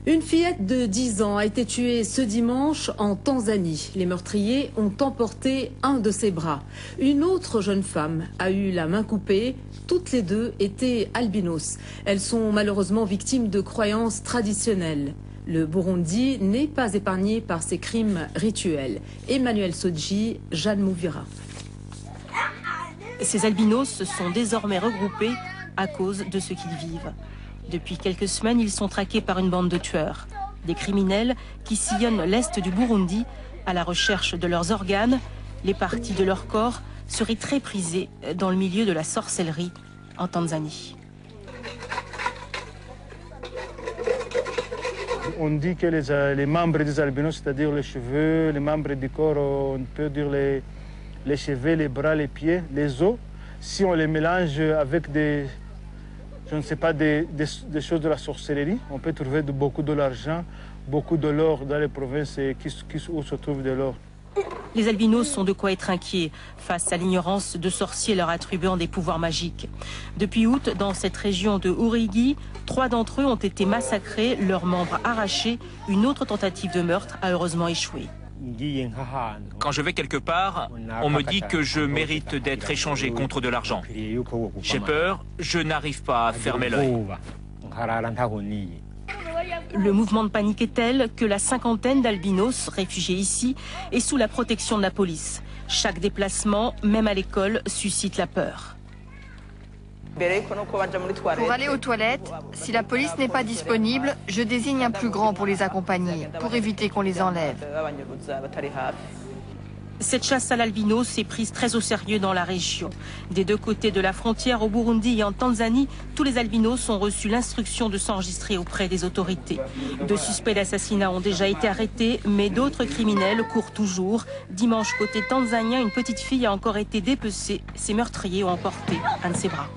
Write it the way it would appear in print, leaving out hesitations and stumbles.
Une fillette de 10 ans a été tuée ce dimanche en Tanzanie. Les meurtriers ont emporté un de ses bras. Une autre jeune femme a eu la main coupée. Toutes les deux étaient albinos. Elles sont malheureusement victimes de croyances traditionnelles. Le Burundi n'est pas épargné par ces crimes rituels. Emmanuel Sodji, Jeanne Mouvira. Ces albinos se sont désormais regroupés à cause de ce qu'ils vivent. Depuis quelques semaines, ils sont traqués par une bande de tueurs. Des criminels qui sillonnent l'est du Burundi à la recherche de leurs organes. Les parties de leur corps seraient très prisées dans le milieu de la sorcellerie en Tanzanie. On dit que les membres des albinos, c'est-à-dire les cheveux, les membres du corps, on peut dire les cheveux, les bras, les pieds, les os, si on les mélange avec des choses de la sorcellerie, on peut trouver beaucoup de l'argent, beaucoup de l'or dans les provinces où se trouve de l'or. Les albinos sont de quoi être inquiets face à l'ignorance de sorciers leur attribuant des pouvoirs magiques. Depuis août, dans cette région de Urigi, 3 d'entre eux ont été massacrés, leurs membres arrachés. Une autre tentative de meurtre a heureusement échoué. Quand je vais quelque part, on me dit que je mérite d'être échangé contre de l'argent. J'ai peur, je n'arrive pas à fermer l'œil. Le mouvement de panique est tel que la cinquantaine d'albinos réfugiés ici est sous la protection de la police. Chaque déplacement, même à l'école, suscite la peur. Pour aller aux toilettes, si la police n'est pas disponible, je désigne un plus grand pour les accompagner, pour éviter qu'on les enlève. Cette chasse à l'albinos est prise très au sérieux dans la région. Des deux côtés de la frontière, au Burundi et en Tanzanie, tous les albinos ont reçu l'instruction de s'enregistrer auprès des autorités. 2 suspects d'assassinat ont déjà été arrêtés, mais d'autres criminels courent toujours. Dimanche, côté tanzanien, une petite fille a encore été dépecée. Ses meurtriers ont emporté un de ses bras.